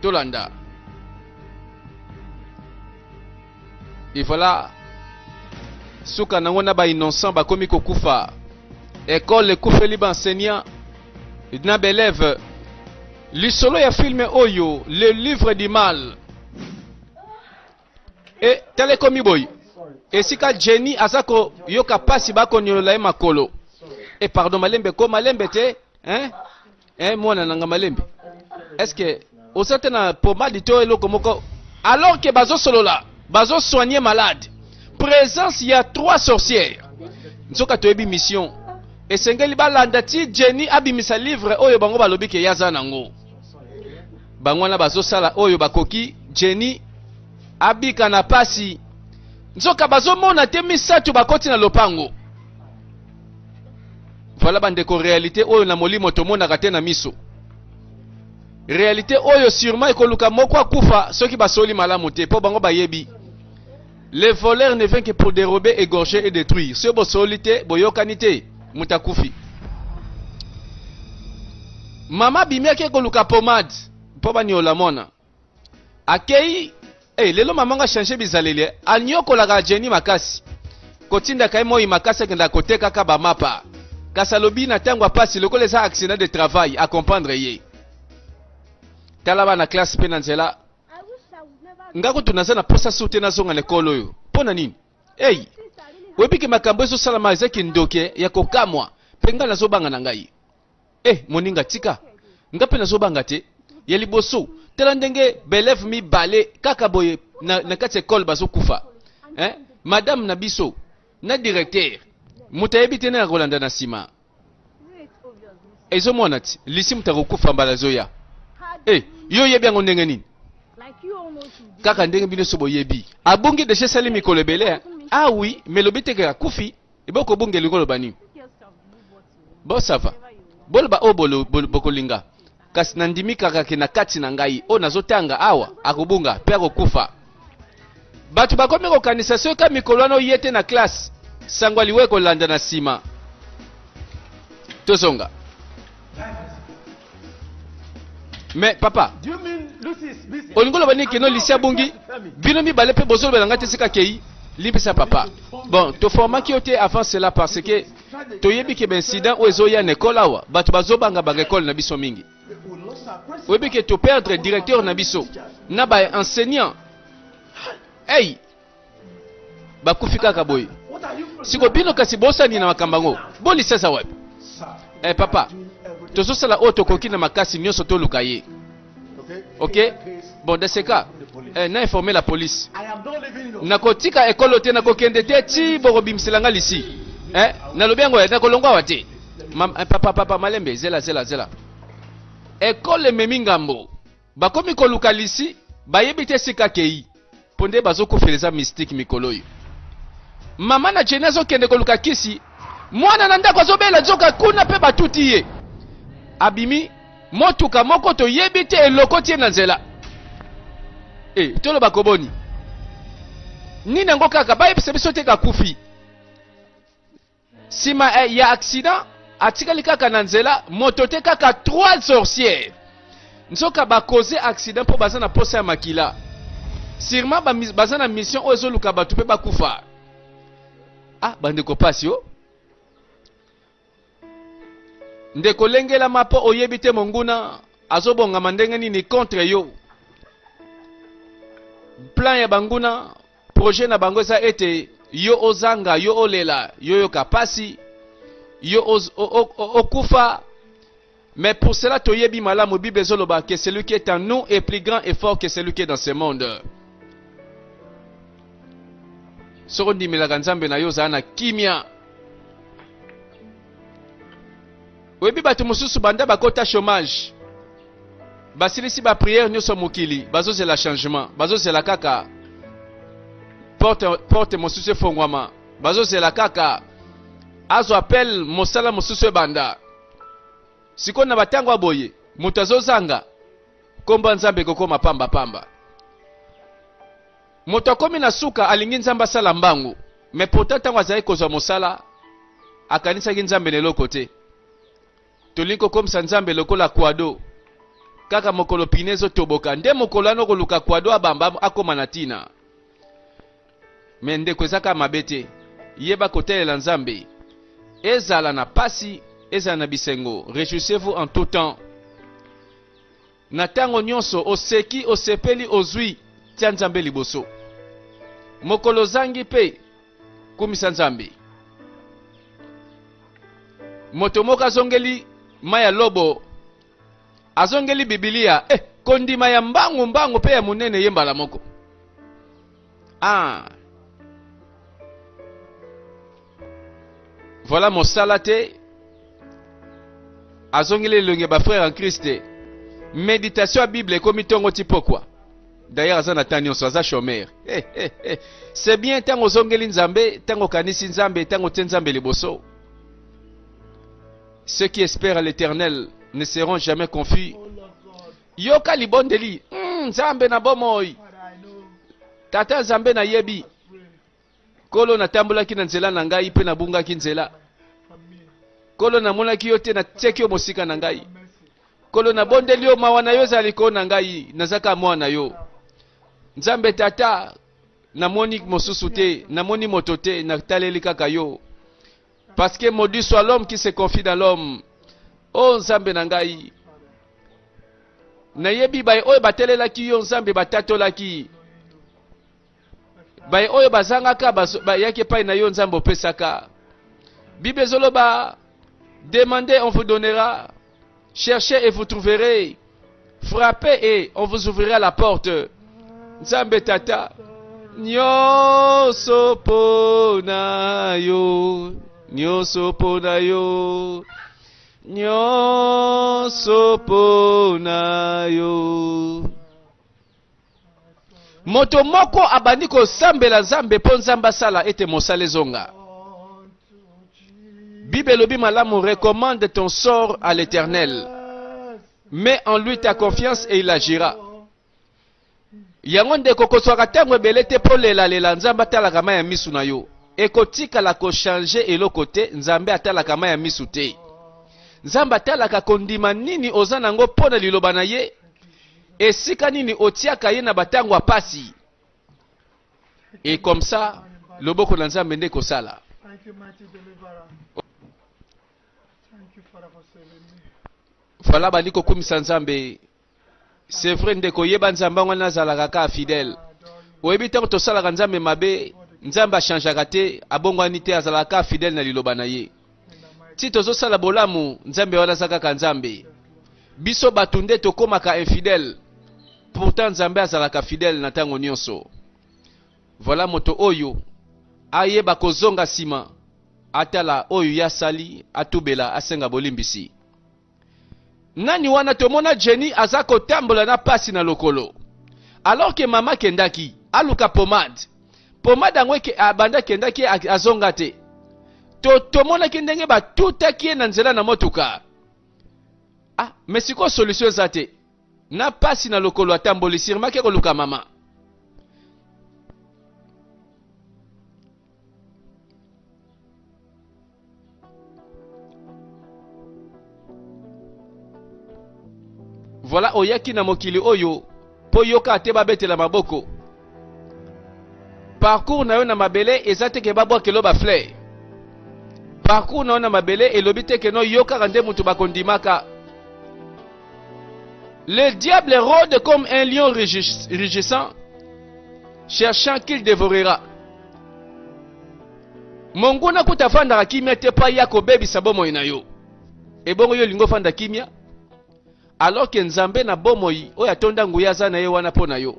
Tolanda. Et voilà. Souka nangona ba innocent ba komi kokufa. École le koufeli ba enseignant. Na belève. L'isolo ya film Oyo, le livre du mal. Et telekomi boy. Et si ka Jenny azako yoka pasi ba konyola makolo. Et pardon malembe ko malembe te, hein? Mwana nanga malembe. Est-ce que au certain pomade to eloko moko alors que bazo solo là, bazo soigner malade. Présence il y a 3 sorcières. Nsoka to ebi mission. Et sengeli balanda ti Jenny abimisa livre oyo bango balobi ke yaza nango. Bango na bazo sala oyo bakoki Jenny abika na pasi. Nzoka bazo mona te misatu bakoti na lopango. Voilà bandeko réalité oyo na molimo tomona kate na miso. Réalité oyo sûrement ekoluka moko akufa soki basoli malamu te po bango bayebi. Les voleurs ne viennent que pour dérober, égorger et détruire. Ce bosoli te boyokani te mutakufi. Mama bimia ke koluka pomade po bani olamona. Akei lelo mama nga changer bizalele anyokola ka Jenny makasi. Kotinda kai moi makasi kenda koteka ka ba mapa. Kasalobi na tangwa pasi lokola za accident de travail à comprendre ye. Talaba na classe pe na nzela. Ngako tunaza na posa soute na zonga lekolo yo. Pona nini? Webiki makambo eso sala mazeki ndoke ya kokamwa. Penga na zobanga na ngai. Moninga tika. Ngape na zobanga te. Ya liboso. Tela ndenge belève mi balé kaka boye na kati école bazo kufa. Madame na biso na directeur mutayebi tena ya Rolanda na sima. Ezo monati lisi mutakufa mbala zoya. Yo yebi yango ndenge nini? Kaka ndenge bino so boyebi. Abungi de chez mikolo belé. Ah oui, mais lobite ke akufi eboko bunge likolo bani. Bon ça va. Bolba obolo bokolinga. Kasi nandimi kaka kina kati na ngai o nazotanga awa akubunga pe akokufa. Batu bakomi kokanisa so ka mikolo no yete na classe sangwa liwe kolanda na sima. Tozonga. Mais papa, olingolo bani keno lisia bungi bino mi bale pe bozolo belanga te sika kei libisa papa. Bon, to forma ki ote avant cela parce que to yebi ke incident o ezoya na école awa batu bazobanga ba école na biso mingi. Webi ke to perdre directeur na biso na ba enseignant. Bakufika kaboy. Siko bino kasi bosa ni na makambango. Boli sasa wapi? Papa, tozo sala auto koki na makasi nyoso to lukaye. OK? Bon, dans ce cas, na informer la police. Na kotika ekolo te na kokende te ti borobimselanga lisi. Na lobengo ya na kolongwa wate. Papa malembe zela. Ekole memingambo. Bakomi koluka lisi, bayebi te sika kei. Ponde bazoko feleza mystique mikoloyo. Mama na Jenezo kende koluka kisi. Mwana na ndako azobela nzoka kuna pe batuti ye. Abimi motuka moko to yebi te eloko tie na nzela. Tolo bakoboni. Nina ngo kaka bayebi se biso te kakufi. Sima ya accident atikali kaka na nzela moto te kaka 3 sorcières. Nzoka bakoze accident po bazana posa ya makila. Sirma bazana mission ozo luka batu pe bakufa. Bandeko pasi yo. Ndeko lengela mapo oyebite monguna azobonga mandenge nini contre yo. Plan ya banguna projet na bango eza ete yo ozanga yo olela yo kapasi yo okufa. Mais pour cela toyebi malamu Bible ezoloba que celui qui est en nous est plus grand et fort que celui qui est dans ce monde. Sorondi milaka nzambe na yo zana kimia. Webi batu mususu banda bakota chômage. Basilisi ba prière nyoso mokili, bazozela changement, bazozela kaka porte mususu fongwama, bazozela kaka azo appel mosala mususu banda. Siko na batango aboye, mutu azozanga komba nzambe kokoma pamba. Moto akomi na suka alingi nzamba sala mbangu, mais pourtant tango azali kozwa mosala akanisa ki nzambe lelo kote. Tolinko komsa nzambe lokola kwado. kaka mokolo pinezo toboka nde mokolo ano koluka kwado abamba akoma na tina me ndeko ezaka mabe te yeba kotelela nzambe ezala na pasi ezala na bisengo. Réjouissez-vous en tout temps. Na tango nyonso oseki osepeli ozwi tia nzambe liboso. Mokolo zangi pe kumisa nzambe. Moto moko azongeli maya lobo azongeli Biblia kondima ya mbangu pe ya munene yembala moko. Voilà mosala te azongeli elongi ba frère en Christ. Méditation à Bible comme tongo tipo quoi. D'ailleurs azana tanyo so aza chômeur. C'est bien tango zongeli nzambe, tango kanisi nzambe, tango tenzambe liboso. Ceux qui espèrent à l'Éternel ne seront jamais confus. Yoka libondeli, nzambe na bomoi. Tata nzambe na yebi. Kolo na tambula ki na nzela na ngai pe na bunga ki nzela. Kolo na mona ki yote na tseki yo mosika na ngai. Kolo na bondeli yo mawana yo zaliko na ngai nazaka mwana yo. Nzambe tata na moni mosusu te, na moni moto te na taleli kaka yo. Parce que maudit soit l'homme qui se confie dans l'homme. Oh nzambe na ngai. Na yebi bay oyo batelelaki yo nzambe batatolaki. Bay oyo bazangaka bayaki pai na yo nzambe opesaka. Bible zoloba demandez on vous donnera, cherchez et vous trouverez, frappez et on vous ouvrira la porte. Nzambe tata nyoso pona yo, nyoso pona yo, nyoso pona yo. Moto moko abandi ko sambela nzambe po nzamba sala ete mosala zonga. Bible lobi malamu recommande ton sort à l'Éternel. Mets en lui ta confiance et il agira. Yango ndeko kozwaka ntango ebele te po lela nzambe atalaka ma ya misu na yo. Ekotikala kochange eloko te nzambe atalaka ma ya misu te. Nzambe atalaka kondima nini oza nango mpo na liloba na ye. Esika nini otiaka ye na batango apasi. Et comme ça, loboko na nzambe nde kosala. Fala bandi kokumisa nzambe. C'est vrai ndeko yeba nzambe wana azalaka ka fidèle. Oyebi tango tosalaka nzambe mabe, nzambe achangeaka te, abongwani te azalaka fidèle na liloba na ye. Ti tozosala bolamu, nzambe wana azaka ka nzambe. Biso batu nde tokomaka infidèle. Pourtant nzambe azalaka fidèle na tango nyonso. Voilà moto oyo ayeba kozonga sima atala oyo yasali atubela asenga bolimbisi. Nani wana tomona Jenny azako tambola na pasi na lokolo. Alors que mama kendaki aluka pomade. Pomade angweke abanda kendaki azonga te. Tomona kendenge ba tutaki na nzela na motuka. Mais siko solution zate. Na pasi na lokolo atamboli sirma ke koluka mama. Voilà oyaki na mokili oyo po yoka te babetela maboko. Parcours na yo na mabele ezate ke babwa kelo ba fleur. Parcours na yo na mabele elobi te ke no yoka rande mutu bakondimaka. Le diable rôde comme un lion rugissant, cherchant qu'il dévorera. Monguna kutafanda kimia te pa yako bebi sabomo ina yo. Ebongo yo lingo fanda kimia. Alors que nzambe na bomoi oya tonda nguyaza na ye wana pona yo.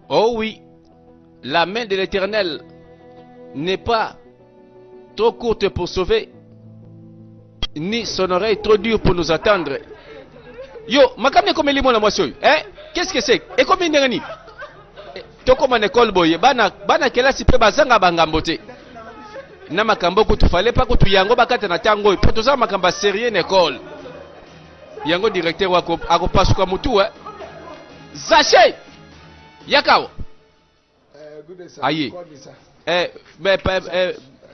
Oh oui, la main de l'Éternel n'est pas trop courte pour sauver, ni son oreille trop dure pour nous attendre. Yo, makamne comme limona mwasyo. Qu'est-ce que c'est? Et comme ndengani? Toko man école boye bana kelasi pe bazanga bangambo te. Na makambo ko tufale pa ko tuyango bakata na tango po toza makamba sérieux na école. Yango directeur wako akopasuka mutu Zaché Yakao aye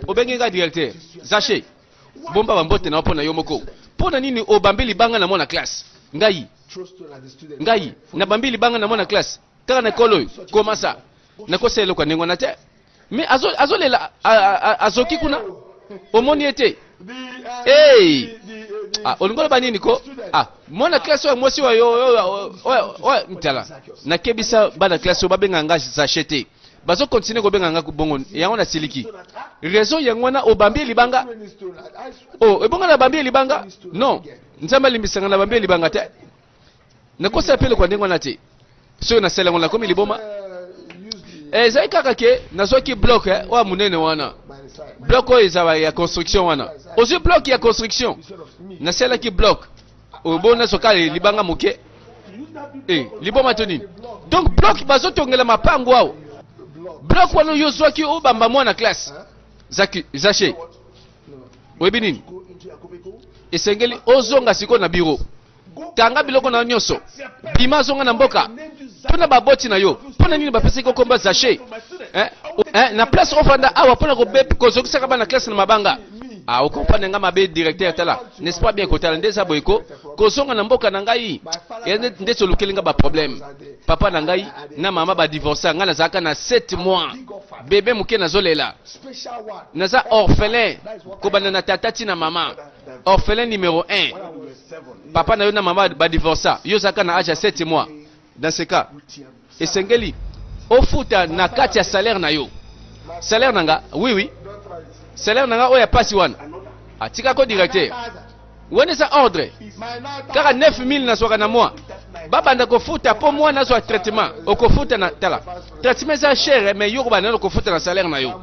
obengi nga directeur Zaché bomba bambote na opona yo moko pona nini obambi libanga na mona classe ngai na bambi libanga na mona classe kaka na ekolo oyo koma sa nakosela kwa ndenge wana te mais azolela azoki kuna omoni ete olingola banini ko mona classe oyo mosi oyo mtala nakebisa bana classe oyo babenga nga sachete bazo continue kobenga nga bongo yango na siliki raison yango wana obambi libanga ebonga na bambi libanga non nzamba limbisanga na bambi libanga te nakosa pele kwa ndenge wana te so na sela ngona komi liboma ezai kaka ke nazoki bloc wa munene wana bloc oyo ezaba ya construction wana ozi bloc ya construction na sela ki bloc obona sokale libanga moke liboma to nini donc bloc bazotongela mapango wao bloc wana yozwaki obamba mwana classe zache oyebi nini esengeli ozonga siko na bureau kanga biloko na nyonso bima zonga na mboka pona baboti na yo pona nini bapesi ko komba zache na place ofanda awa pona ko be kozokisa bana classe na mabanga okompane nga mabe directeur tala n'est-ce pas bien kotala ndeza boyko kozonga na mboka na ngai nde solukeli nga ba problème papa na ngai na mama ba divorcer nga nazaka na 7 mois bébé muke nazolela naza orphelin ko bana na tatati na mama orphelin numéro 1 papa na yo na mama ba divorcer yo zaka na âge ya 7 mois dans ce cas esengeli ofuta na kati ya salaire na yo salaire nanga oui salaire nanga oya pasi wana atika ko directeur wana sa ordre kaka 9000 na soka na mois babanda ko futa po moi na so traitement okofuta na tala traitement za cher mais yo ko bana ko futa na salaire na yo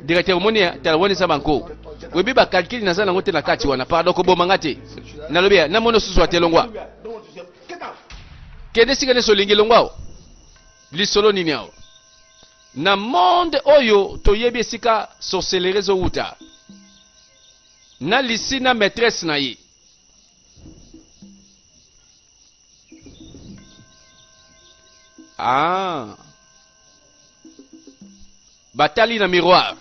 directeur moni tala wana sa banko webi ba calcul na sana ngote na kati wana pardon ko bomanga te na lobia na mono susu atelongwa kede sikane so lingi longwa lisolo nini yao na monde oyo toyebi esika sorcellerie zo wuta na lisi na maîtresse na ye batali na miroir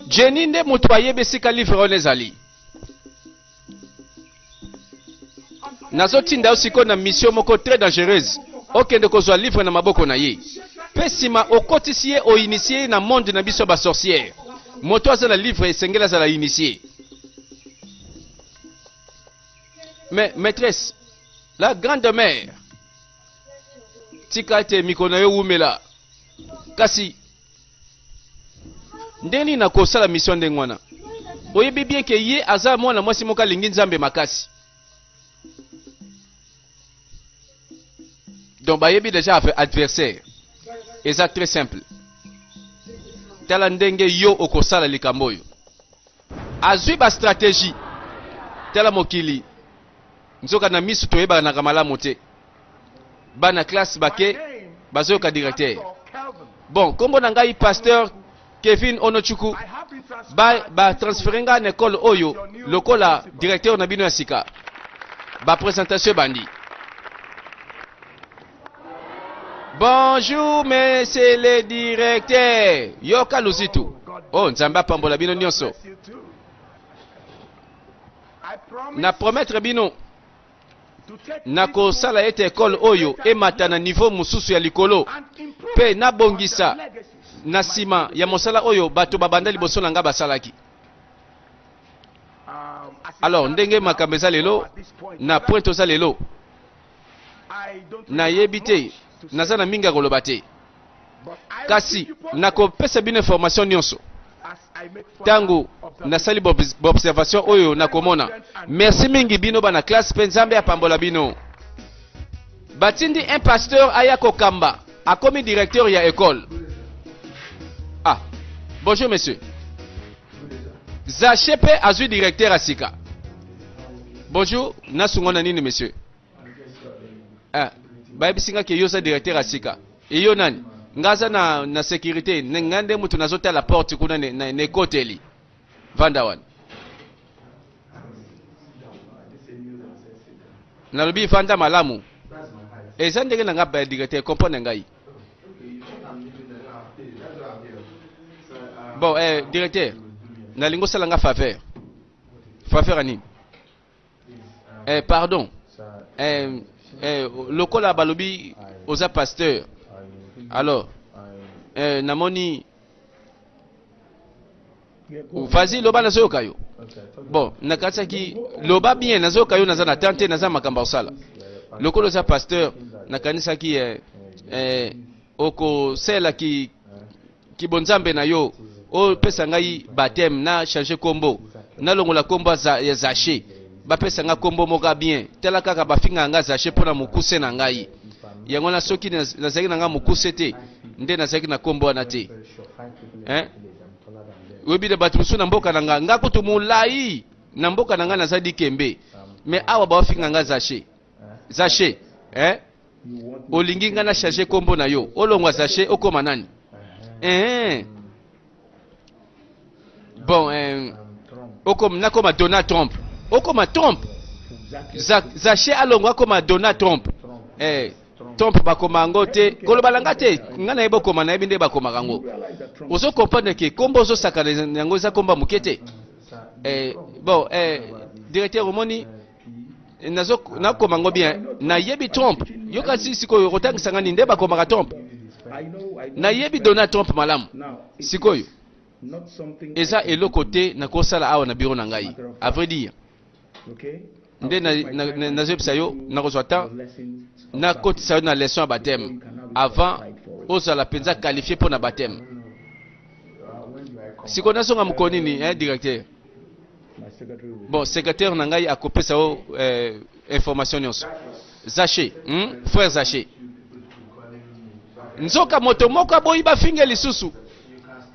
Jenny nde moto ayebi esika livre oyo ezali nazotinda osiko na mission moko très dangereuse okende kozwa livre na maboko na ye pe sima okotisi ye oinitie na monde na biso ba sorcière moto aza na livre esengeli azala initie mais maîtresse la grande mère tika ete mikolo na yo wumela kasi ndeni na kosala mission ndenge wana oyebi bien ke ye aza mwana mwasi moko alingi nzambe makasi donc bayebi déjà adversaire eza très simple tala ndenge yo okosala likambo oyo azwi ba stratégie tala mokili nzoka na misu toyebaka na malamu te bana classe bake bazoyoka directeur bon kombo na ngai pasteur Kevin Onochuku ba transférer nga na école oyo lokola directeur na bino ya sika ba présentation bandi. Bonjour monsieur le directeur yoka luzitu nzamba pambola bino nyonso na promettre bino na kosala ete école oyo emata na niveau mususu ya likolo pe na bongisa na sima ya mosala oyo bato babanda liboso na nga basalaki. Alors ndenge makambo eza lelo na point oza lelo na yebite naza na mingi koloba te kasi nakopesa bino information nyonso tango nasali observation oyo nakomona. Merci mingi bino bana classe pe nzambe apambola bino batindi un pasteur aya kokamba akomi directeur ya école. Bonjour monsieur. Zachepe azui directeur asika. Bonjour, nasungona nini monsieur? Bayebisinga ke yosa directeur asika. Iyo nani? Ngaza na sécurité, ngande mutu nazota la porte kuna ne koteli. Vandawan. Nalobi vanda malamu. Eza ndenge na ngaba directeur comprendre ngai. Bon, directeur, nalingo salanga faveur. Faveur ani. Pardon. Lokola balobi oza pasteur. Alors, namoni. Vas-y, loba nazoka yo. Bon, nakataki loba bien nazoka yo naza na tante naza makamba osala. Lokola oza pasteur nakanisa ki oko sela ki bonzambe na yo o pesa ngai baptême na changer kombo na longola kombo ya zaché ba pesa nga kombo moka bien tela kaka bafinga nga zaché pona mukuse na ngai yango na soki nazaki na nga mukuse te nde nazaki na kombo na te webi de batu na mboka na nga kutu mulai na mboka na nga nazadi kembe mais awa ba finga nga zaché olingi nga na changer kombo na yo olongwa zaché okoma nani bon okoma nakoma Donald Trump okoma Trump zaché alongwa koma Donald Trump Trump bakoma ngo te koloba langa te nga na yebo koma na yebi nde bakoma kango ozo comprendre ke kombo ozo sakana yango za komba mukete bon directeur omoni nazo nakoma ngo bien na yebi Trump yoka sikoyo kotangisa ngani nde bakoma Trump na yebi Donald Trump malamu sikoyo eza eloko te na kosala awa na bureau na ngai à vrai dire nde na zepsa yo na kozwa temps na kotisa yo na leçon ya baptême avant ozala penza qualifié pour na baptême siko nasonga mukoni ni directeur bon secrétaire na ngai akopesa yo information nyonso Zaché frère Zaché nzoka moto moko aboyi bafinga lisusu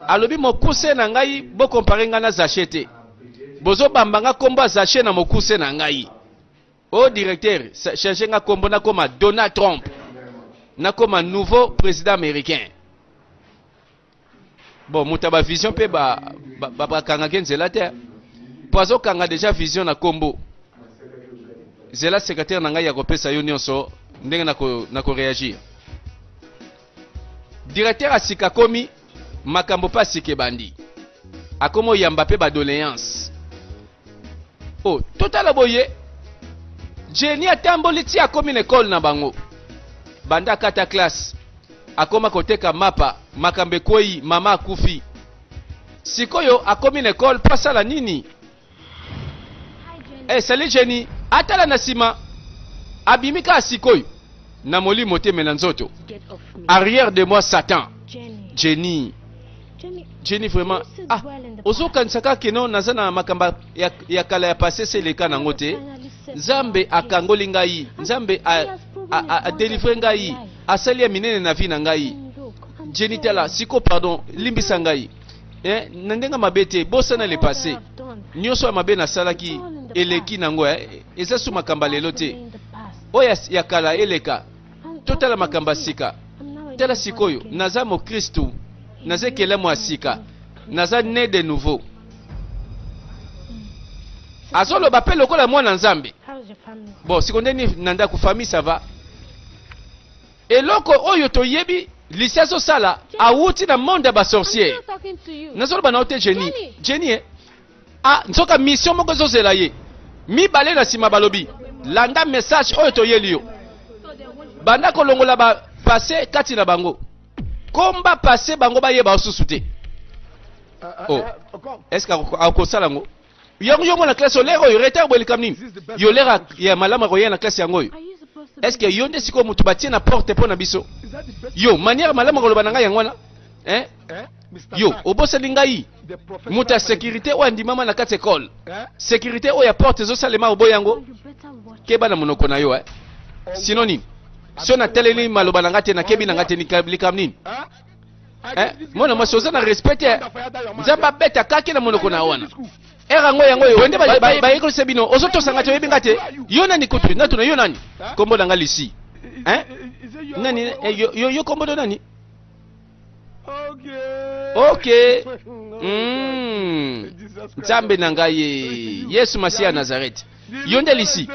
alobi mokuse na ngai bo comparer nga na Zaché te bozo bambanga kombo Zaché na mokuse na ngai o directeur chercher nga kombo na koma Donald Trump na koma nouveau président américain bon mutaba vision pe ba kanga kenzela te poazo kanga déjà vision na kombo zela secrétaire na ngai ya kopesa yo nyonso ndenge na ko réagir directeur asika komi makambo pa sike bandi akomo yamba pe ba doléance totala boye Jenny atamboli ti akomi na école na bango banda kata classe akoma koteka mapa makambe koi mama akufi sikoyo akomi na école pasala nini salut Jenny atala na sima abimika sikoyo na molimo te mena nzoto arrière de moi Satan Jenny vraiment ozokanisaka keno naza na makamba ya kala ya passé c'est le cas nango te Nzambe akangoli ngai Nzambe a délivrer ngai asali ya minene na vie na ngai Jenny tala siko pardon limbisa ngai nandenga mabete bosa na le passé nyonso ya mabe na salaki eleki nango eza su makamba lelo te oya ya kala eleka totala makamba sika tala sikoyo naza mo Kristo naza kelemo asika naza né de nouveau azolo bape lokola mwana Nzambe bon sikondeni nanda ku famille ça va eloko oyo toyebi liseso sala awuti na monde ba sorcier nazolo bana ote Jenny nzoka mission moko zozela ye mibale na sima balobi landa message oyo toyeli yo banda kolongola ba passé kati na bango komba passé bango ba yeba osusu te est-ce que akosala ngo yongo na classe olero yo retard bo likamni yo lera ya malama ko na classe yango est-ce que yonde siko mutu batie na porte po na biso yo manière malama ko lobana nga yangwana yo obosa lingai muta sécurité o andi mama na kati école sécurité o ya porte zo salema obo yango keba na monoko na yo sinoni si na teleli malobana ngate na kebi na ngate ni likamni mona masoza na respecte nzamba beta kake na monoko na wana ngo yango yo wende ba yeko sebino ozoto sangate yebi ngate yo nani kutu na tuna yo nani kombo langa lisi nani yo kombo do nani okay Nzambe na ngai Yesu Masia Nazareth yonde lisi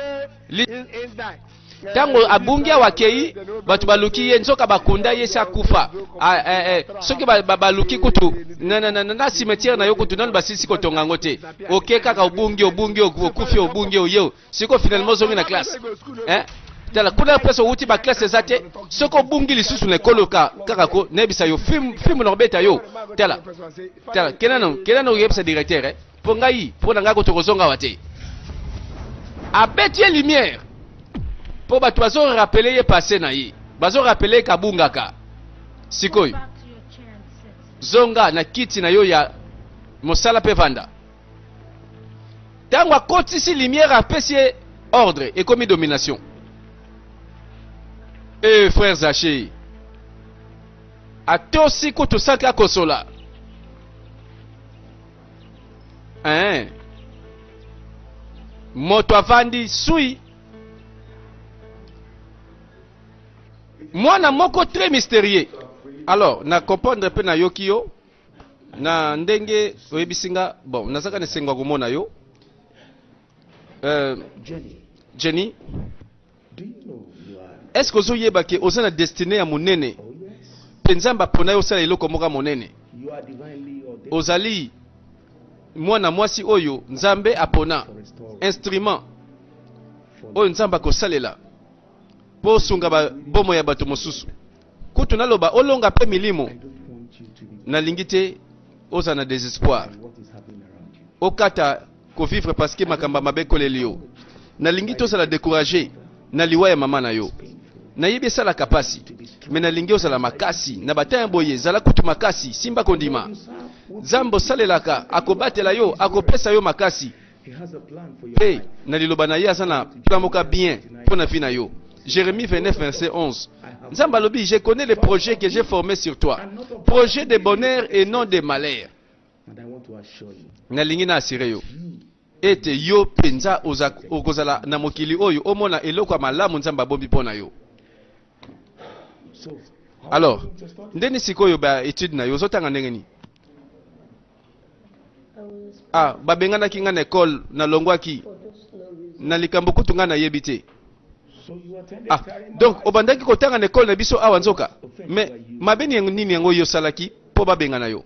tango abungia wakei batu baluki ye nzoka bakunda ye sa kufa soki baluki kutu na cimetière na yo kutu nanu basisi kotonga ngo te oke kaka obungi okufi obungi oyo siko finalement zongi na classe tala kuna pesa uti ba classe ezate soko bungi lisusu na koloka kaka ko nebisa yo film na beta yo tala kenano yebisa directeur po ngai po na ngako tokozonga wate abeti lumière po batu bazo rappeler ye passé na ye bazo rappeler kabungaka sikoyo zonga na kiti na yo ya mosala pe vanda tango akotisi lumière apesi ordre et comme domination. Eh frères Zaché, atosi kutusaka kosola. Moto avandi sui. Mwana moko très mystérieux. Alors, na comprendre pe na yokio na ndenge oyebisinga bon, nazaka ne sengwa komona yo. Jenny. Est-ce que vous avez une destinée à monene? Penzamba pona yo sala eloko moka monene. Ozali mwana mwasi oyo nzambe apona instrument oyo nzamba ko salela po sunga ba bomo ya bato mosusu. Kutu naloba olonga pe milimo na lingite oza na désespoir. Okata ko vivre parce que makamba mabe kolelio. Na lingite oza la décourager na liwa ya mama na yo. Na yebi sala kapasi mena lingi osala makasi na bataya boye zala kutu makasi simba kondima zambo salelaka akobatela yo akopesa yo makasi pe na liloba na ye asana plan moka bien pona vie na yo. Jérémie 29 verset 11. Nzamba lobi, je connais les projets que j'ai formés sur toi, projets de bonheur et non de malheur. Na lingi na asire yo ete yo penza okozala na mokili oyo omona eloko malamu nzamba bombi pona yo. Alors, ndeni sikoyo ba étude na yo zotanga ndenge ni? Babengana kinga na école na longwaki na likambo kutunga na yebite. Donc obandaki kotanga na école na biso awa nzoka. Mais mabeni nini yango yo salaki po babengana yo?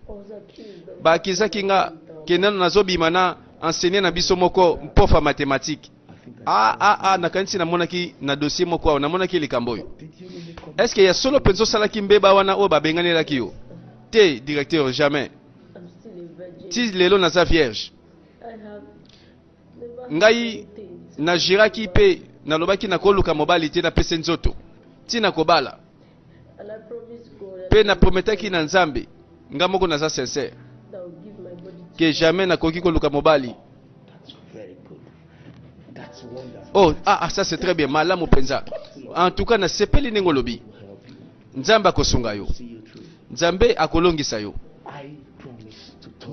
Ba kizaki nga kenano nazobima na enseigner na biso moko mpofa mathématique. Nakanisi na monaki na dossier moko na monaki likambo yo. Est-ce qu'il y a solo penso salaki mbeba wana o babengani laki yo? Te directeur jamais. Ti lelo naza vierge. Ngai na jiraki pe na lobaki na koluka mobali te na pese nzoto. Ti na kobala. Pe na prometaki na nzambe. Nga moko naza sincère. Que jamais na koki koluka mobali. Ça c'est très bien. Malamu penza. En tout cas na sepeli ningo lobi. Nzamba kosunga yo. Nzambe akolongisa yo.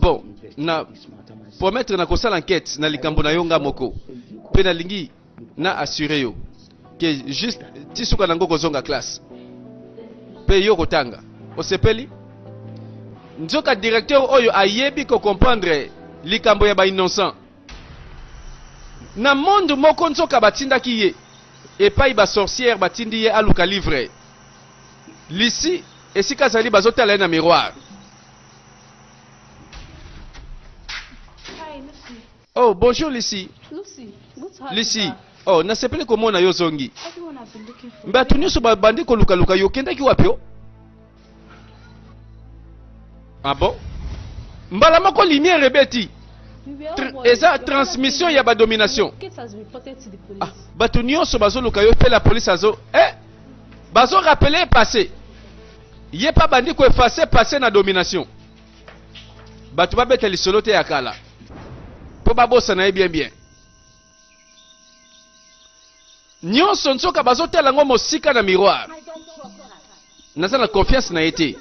Bon, na promettre na kosala enquête na likambo na yo nga moko. Pe na lingi na assurer yo que juste tisuka nango kozonga classe. Pe yo kotanga. Osepeli? Nzoka directeur oyo ayebi ko comprendre likambo ya ba innocent. Na monde moko nzoka batindaki ye epai ba sorcière batindi ye aluka livre. Lisi esika zali bazotala na miroir. Oh bonjour Lisi. Lisi. Oh nasepele komona yo zongi. Mbatu nyuso babandi ko luka yo kendaki wapi yo? Ah bon? Mbala moko lumière rebeti. Eza transmission ya ba domination. Batu nyonso bazoluka yo pe la police azo bazo rappeler passé. Yé pas bandi ko effacer passé na domination. Batu ba beta lisolo te ya kala. Po babosa na bien. Nyonso nsoka bazotela ngo mosika na miroir. Naza na confiance na été.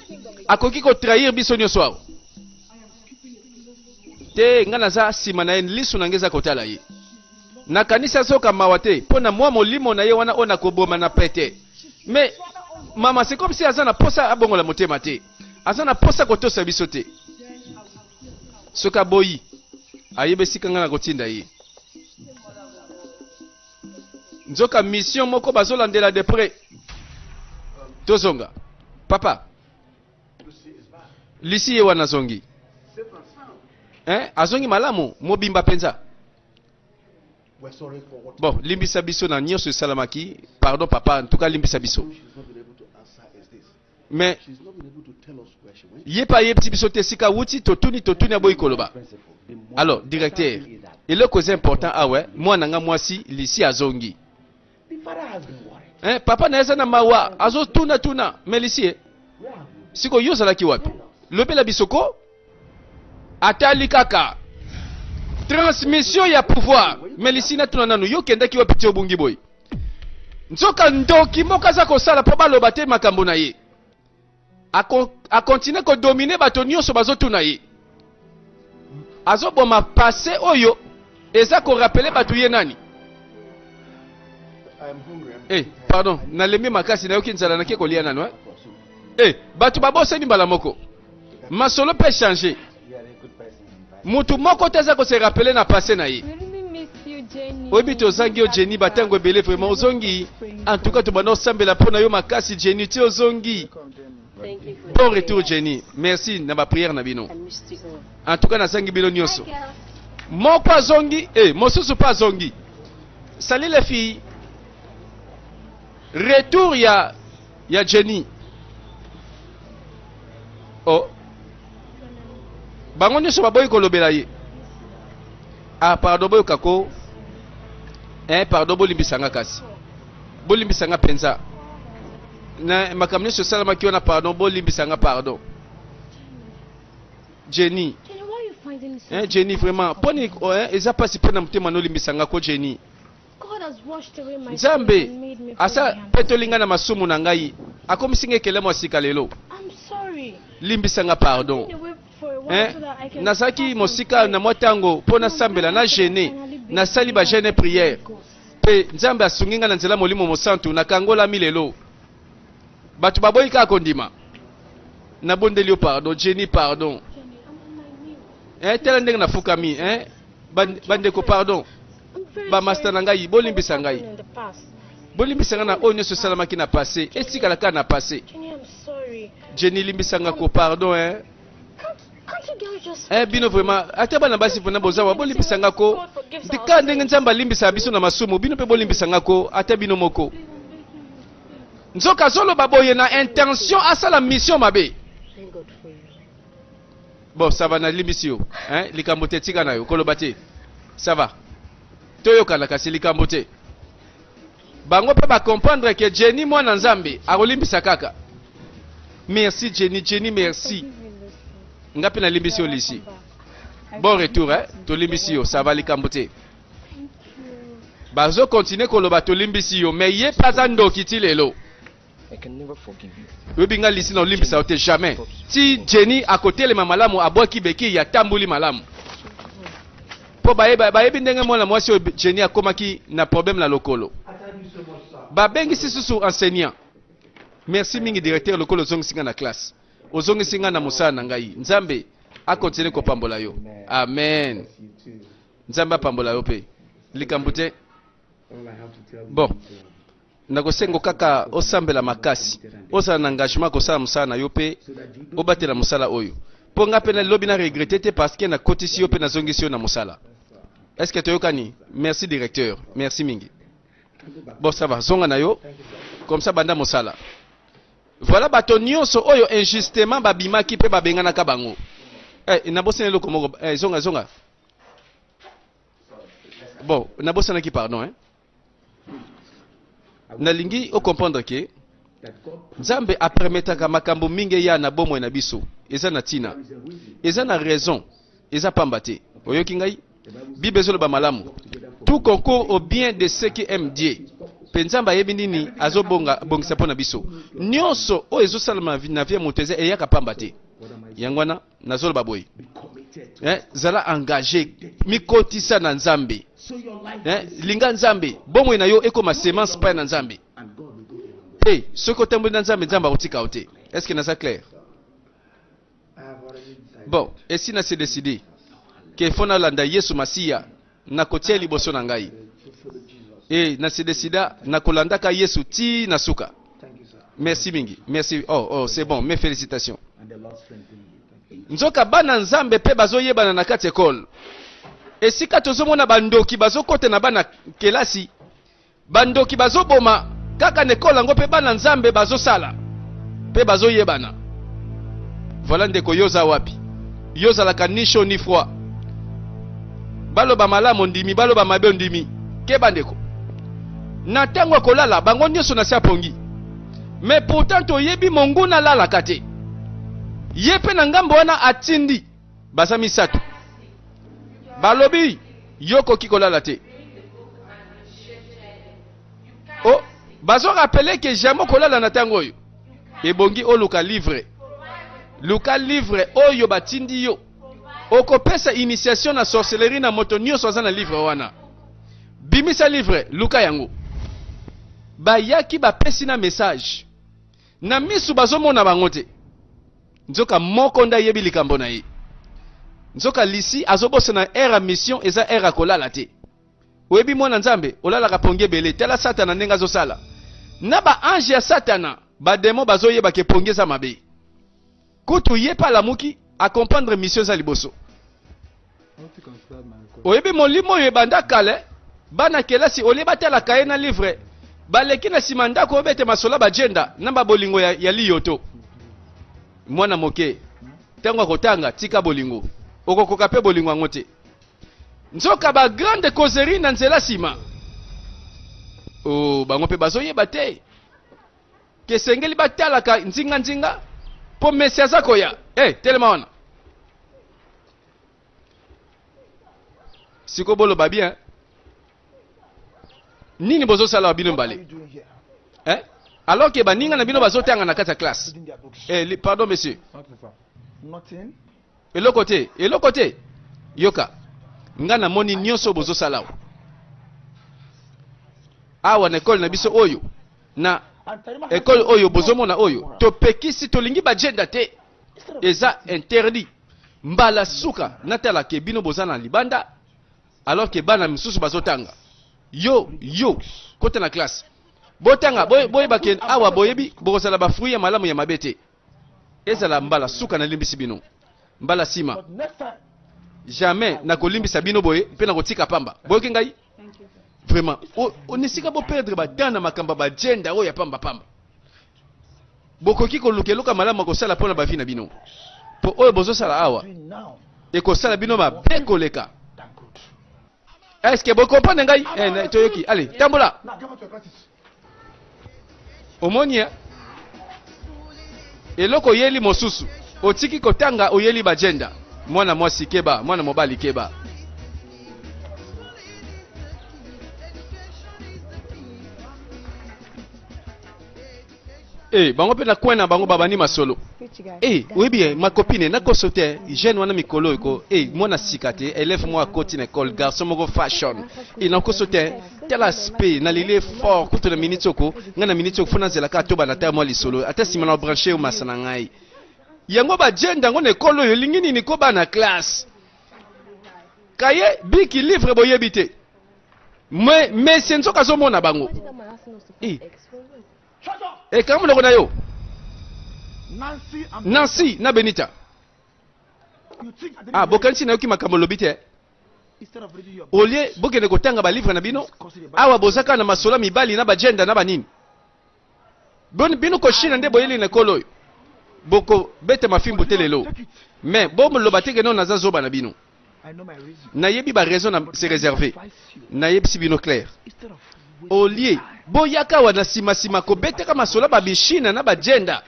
Akoki ko trahir biso nyonso awo. Te nga naza sima na ye lisu na ngeza kotala ye. Na kanisa soka mawate pona mwa molimo na ye wana ona koboma na pete. Mais mama c'est comme si azana posa abongola motema te. Azana posa kotosa biso te. Soka boyi ayebe sika nga na kotinda ye. nzoka mission moko bazolandela de près tozonga papa lisi ye wana zongi azongi malamu mobimba penza bon limbisa biso na nyonso esalamaki pardon papa en tout cas limbisa biso mais ye pa ye biso te sika wuti totuni aboyi koloba alors directeur eloko eza important awe mwana nga mwasi lisi azongi papa na eza na mawa azotuna mais lisi siko yo ozalaki wapi lobela bisoko atali kaka transmission ya pouvoir mais lisi natuna nanu yo kendaki wapi ti obungi boy nzoka ndoki moko aza kosala mpo baloba te makambo na ye akontinue kodomine bato nyonso bazotuna ye azoboma passé oyo eza korapele bato ye nani pardon nalembi makasi nayoki nzala nake kolia nano bato babosani mbala moko masolo mpe changer mutu moko te aza kose rapele na passé na ye oyebi tozangi yo Jenny batango ebele vraiment ozongi en tout cas tobanda osambela mpo na yo makasi Jenny ti ozongi. Bon retour Jenny, merci na ba prière na bino. En tout cas nasangi bino nyonso. Moko azongi, mosusu pa azongi. Salut les filles. Retour ya Jenny. Oh. Bango nyonso baboyi kolobela ye. Pardon boyo kako. Pardon bolimbisanga kasi. Bolimbisanga penza. Na makamne so sala makiona pardon bolimbisanga pardon. Jenny. Jenny vraiment poni eza pasi pena mutema no limbisanga ko Jenny. Nzambe asa petolinga na masumu na ngai akomisinga kelemo asika lelo. Limbisanga pardon. Nazaki mosika na motango pona sambela na gêner na sali ba gêner prière. Pe Nzambe asunginga na nzela molimo mosantu na kangola milelo. Batu baboyi ka kondima. Na bondeli pardon, Jenny pardon. Tela ndenge na fukami, bandeko pardon. Ba master na ngai bolimbisa ngai. Bolimbisa na onyo so salamaki na passé, esika la ka na passé. Jenny limbisanga ko pardon bino vraiment ata bana basi pona bozawa bolimbisanga ko. Ndika ndenge Nzamba limbisa biso na masumu, bino pe bolimbisanga ko ata bino moko. Nzoka zolo baboye na intention asala mission mabe. Bon, ça va na limbisio, likambo te tika na yo koloba te. Ça va. Toyoka la kasi likambo te. Bango pe ba comprendre que Jenny mwana Nzambe akolimbisa kaka. Merci Jenny, merci. Ngapi na limbisio lisi. Bon retour to limbisio, ça va likambo te. Bazo continuer koloba to limbisio, mais ye pas ando kiti lelo. I can never forgive you. Webinga lisi na limbisa ote jamais. Si Jenny akote le mamalamu aboki beki ya tambuli malamu. Po bayebi ndenge mwana mwasi Jenny akomaki na problème na lokolo. Babengi sisusu enseignant. Merci mingi directeur lokolo zongi singa na classe. Ozongi singa na musana na ngai. Nzambe akontinue ko pambola yo. Amen. Nzambe pambola yo pe. Likambute. Bon. Nakosengo kaka osambela makasi. Osala na engagement kosala musala na yo pe obatela musala oyo. Po nga pe na lobi na regretter te parce que na kotisi yo pe na zongisi yo na musala. Est-ce que toyokani? Merci directeur. Merci mingi. Bon ça va, zonga na yo. Comme ça banda musala. Voilà bato nyonso oyo injustement babimaki pe babengana ka bango. Nabosene loko moko zonga. Bon, nabosana ki pardon Nalingi o comprendre que Nzambe a permetaka makambo mingi ya na bomo na biso. Eza na tina. Eza na raison. Eza pambate. Oyoki ngai? Bible zolo ba malamu. Tout concourt au bien de ceux qui aiment Dieu. Penzamba yebi nini azobonga bongisa pona biso. Nyonso o ezo salama na vie moteze e yaka pambate. Yangwana nazolo baboy. Zala engagé mikotisa na Nzambe. Linga Nzambe bomo na yo eko ma semence pa na Nzambe. Soko tembo na Nzambe Nzamba otika ote. Est-ce que ça clair? Bon, et si na se décidé que fona landa Yesu Masia na kotia liboso na ngai. na se décida na kolandaka Yesu ti na suka. Merci mingi. Merci. Oh, c'est bon. Mes félicitations. Nzoka bana nzambe pe bazoyebana na kati ekole. Esika tozomona bandoki bazokote na bana kelasi. Bandoki bazoboma kaka nekola ngo pe bana nzambe bazosala. Pe bazoyebana. Voilà ndeko yoza wapi. Yoza la kanisho ni foi. Baloba malamu ndimi, baloba mabe ndimi. Keba ndeko. Na tango kolala bango nyonso na sia pongi. Mais pourtant toyebi monguna lala kate. Yepe na ngambo wana atindi baza misatu. Balobi yoko kikolala te. Oh, bazo rappeler que jamais kolala na tango yo. Ebongi o luka livre. Luka livre oyo batindi yo. Okopesa initiation na sorcellerie na moto nyonso za na livre wana. Bimisa livre luka yango. Bayaki bapesi na message. Na misu bazomona bango te. Nzoka moko nda yebi likambo na ye. Nzoka lisi azobosa na era mission eza era kolala te. Oyebi mwana nzambe olala kaponge bele tela satana ndenga zosala. Na ba ange ya satana ba demo bazoyeba ke pongeza mabe. Kutu ye pa lamuki a comprendre mission za liboso. Oyebi molimo ye banda kale bana kelasi oleba tela kaye na livre. Baleki na simanda ko bete masola ba jenda namba bolingo ya liyoto. Mwana moke tango kotanga tika bolingo okokoka pe bolingo ngote. Nzoka ba grande causerie na nzela sima. Oh bango pe bazoyeba te. Ke sengeli batala ka nzinga po mesia zako ya. Telema wana. Siko bolo ba bien. Nini bozo sala bino mbale? Alors que baninga na bino bazotanga na kata classe. Pardon monsieur. Nothing. Eloko côté. Yoka. Nga na moni nyonso bozo sala. Awa na école na biso oyo. Na école oyo bozo mona oyo. To pekisi to lingi ba jenda te. Eza interdit. Mbala suka natala ke bino bozana libanda. Alors que bana misusu bazotanga. Yo kote na classe. Botanga boy baken awa boyebi bokosala ba fruit ya malamu ya mabete. Ezala mbala suka na limbisi bino. Mbala sima. Jamais na kolimbisa bino boye pe na kotika pamba. Boyoki ngai? Vraiment onisika bo perdre ba dana makamba ba jenda o ya pamba. Bokoki ko lukeluka malamu kosala pona ba vina bino. Po oyo bozo sala awa. E kosala bino ma bekoleka. Est-ce que vous comprenez ngai? Toyoki, allez, tambola. Omonia. Eloko yeli mosusu. Otiki kotanga oyeli bajenda. Mwana mwasi keba, mwana mobali keba. Bango pe na kwena bango babani masolo. Oui bien, ma copine na kosote, jeune wana mikolo eko, mwana sikate, élève moi à côté na école, garçon moko fashion. Na kosote, tel aspect na lile fort kuto na minitoko, ngana minitoko fona zela ka toba na ta moi lisolo, ata sima na brancher o masana ngai. Yango ba jenda ngo na école yo lingini ni ko ba na classe. Kaye biki livre boyebite. Mais senzo kazo mona bango. Kama loko na yo Nancy na Benita. Bokansi na yoki makambo lobite. Olie bokene kotanga ba livre na bino. Awa bozaka na masola mibali na bajenda na banini. Bino ko shina nde boyeli na kolo yo. Boko bete mafimbu telelo. Mais bomo lobateke non naza zoba na bino. Na yebi ba raison na se réserver. Na yebi si bino clair. Olie boyaka wana sima ko bete kama sola ba bishina na bajenda.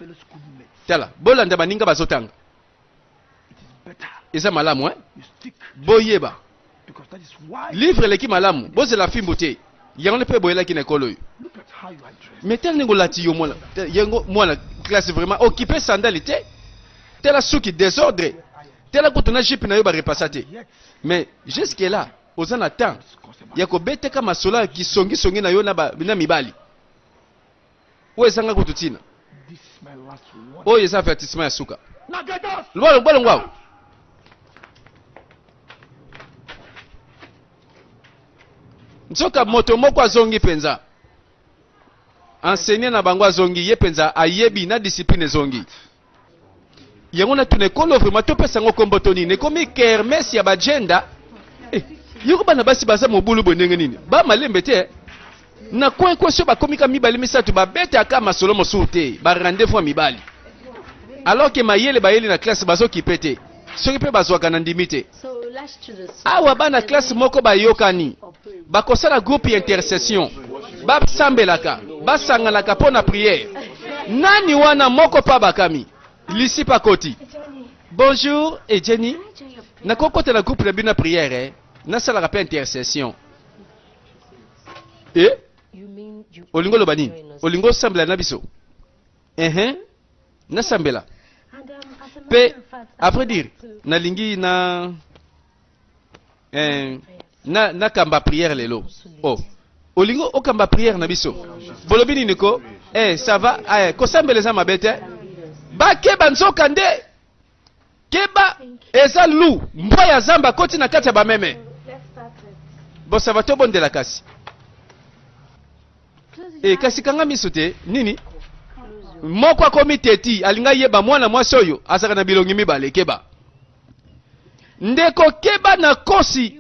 Tala, bolanda baninga bazotanga. Eza malamu boyeba. Livre leki malamu, boze la fimbu te. Yango pe boyela ki na kolo yo. Mais tel ningo lati yo mona. Yango mona classe vraiment occupé sandalité. Tela suki désordre. Tela kutuna jipe na yo ba repasate. Mais jusque là, ozana temps. Yako bete kama sola ki songi na yo na mibali. Oye sanga kututina. Oye sa avertissement ya suka. Lwalo ngwao. nzoka moto moko azongi penza enseignant na bango azongi ye penza ayebi na discipline zongi yango na tune kolo vraiment to pesa ngo komboto nini komi kermesse ya bagenda yoko bana basi baza mobulu bonenge nini ba malembe te na coin so bakomika mibali misatu babete aka masolo mosusu te ba rendez-vous mibali alors que mayele bayeli na classe bazo kipete soki pe bazwaka na ndimi te awa bana classe moko bayokani bakosala groupe intercession basambelaka basanganaka mpo na prière nani wana moko pa bakami lisi pakoti bonjour et Jenny nakokota na groupe na bino na prière nasalaka pe intercession olingo loba nini olingo osambela na biso nasambela pe après dire nalingi na kamba prière lelo olingo okamba prière na biso bolobi nini ko ça va kosambeleza mabe te bakeba nzoka nde keba eza lu mbwa ya zamba koti na kati ya bameme bosa bato bondela kasi kasi kanga miso te nini moko akomi teti alinga yeba mwana mwasi oyo azaka na bilongi mibale keba ndeko keba na kosi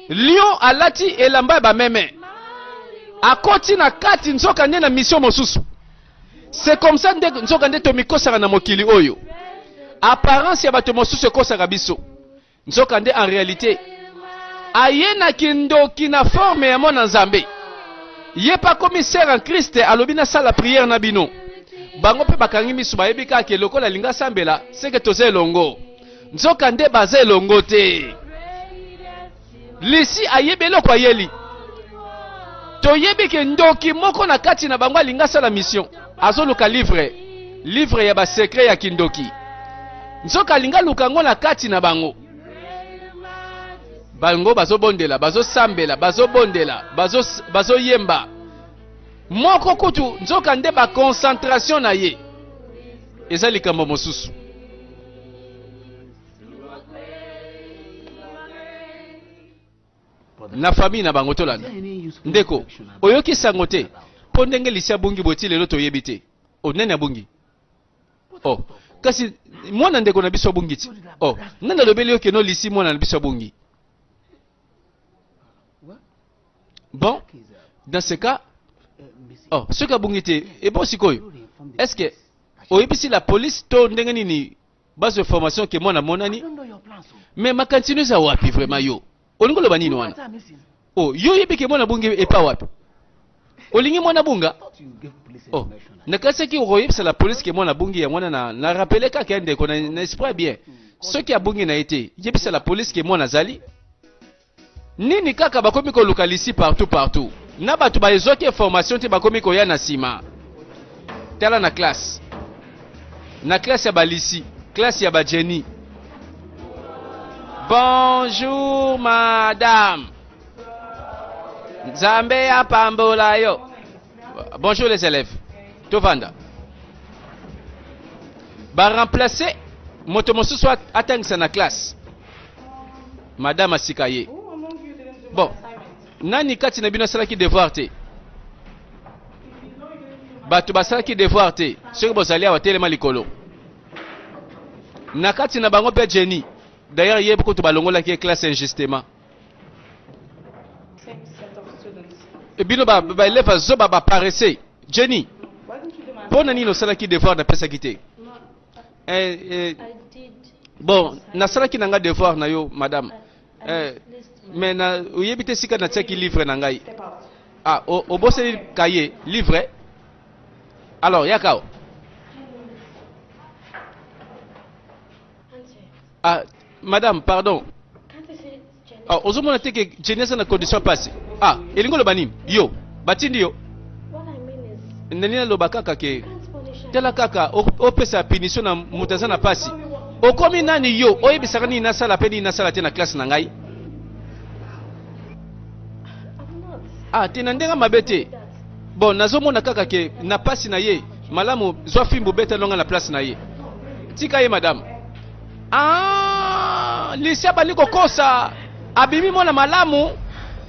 lion alati elamba ya bameme akoti na kati nzoka nde na mission mosusu c'est comme ça nde nzoka nde tomikosaka na mokili oyo apparence ya bato mosusu ekosaka biso nzoka nde en réalité aye na kindoki na forme ya mwana nzambe ye pa commissaire en Christ alobi na sala prière na bino bango pe bakangi misu bayebi kaka lokola linga sambela seke toza elongo nzoka nde baza elongo te lisi ayebi eloko ayeli toyebi ke ndoki moko na kati na bango alinga sala mission azoluka livre ya basekret ya kindoki nzoka alinga luka ngo na kati na bango bango bazobondela bazosambela bazobondela bazoyemba moko kutu nzoka nde ba concentration na ye eza likambo mosusu na famille na bango tolanda ndeko oyoki sango te po ndenge lisi abungi boti lelo toyebi te nani abungi kasi mwana ndeko na biso abungi ti nani alobeli yoke no lisi mwana na biso abungi bon dans ce cas soki abungi te ebo sikoyo est-ce que oyebisi la police to ndenge nini base de formation ke mwana monani mais makantinu eza wapi vraiment yo olingo loba nini wana yo yebi ke mwana bungi epa wapi olingi mwana bunga nakasaki okoyebisa la police ke mwana bungi ya mwana na rappele kaka ndeko na esprit bien soki abungi na ete yebisa la police ke mwana zali nini kaka bakomi koluka lisi partout na bato baezoki formation te bakomi koya na sima tala na classe ya balisi classe ya bajeni bonjour madame nzambe ya pambola yo bonjour les élèves tovanda ba remplacer moto mosusu atangisa na classe madame asikaye bon nani kati na bino asalaki devoir te bato basalaki devoir te soki bozali awa telema likolo na kati na bango mpe Jenny d'ailleurs yebi kutu balongolaki classe injustement bino baeleve zo baparese Jenny mpo na nini osalaki devoir napesaki te bon nasalaki na nga devoir na yo madame mais na oyebi te sika natiaki livre na ngai oboseli kaye livre alors yakao madame pardon ozomona te ke Jenny eza na condition passe elingo loba nini yo batindi yo nani naloba kaka ke tala kaka opesa punition na moto aza na pasi okomi nani yo oyebisaka nini nasala mpe nini nasala te na classe na ngai te na ndenge mabe te bon nazomona kaka ke na pasi na ye malamu zwa fimbu beta longa na place na ye tika ye madame lisi abali kokosa abimi mwana malamu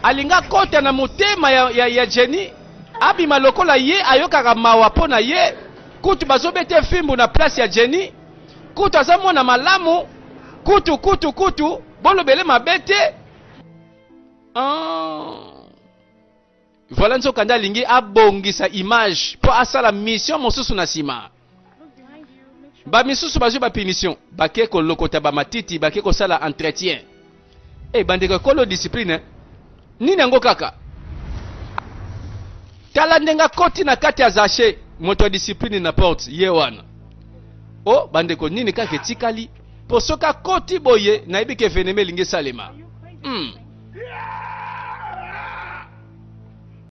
alinga kota na motema ya Jenny abima lokola ye ayokaka mawa pona ye kutu bazobete fimbu na place ya Jenny kutu aza mwana malamu kutu bolobele mabete voilà nzokanda alingi abongisa image po asala mission mosusu na sima ba misusu bazwi ba punition bake kolokota ba matiti bake kosala entretien bandeko kolo discipline nini yango kaka tala ndenga koti na kati ya zache moto discipline na porte ye wana bandeko nini kaka etikali posoka koti boye na yebi ke veneme lingi salema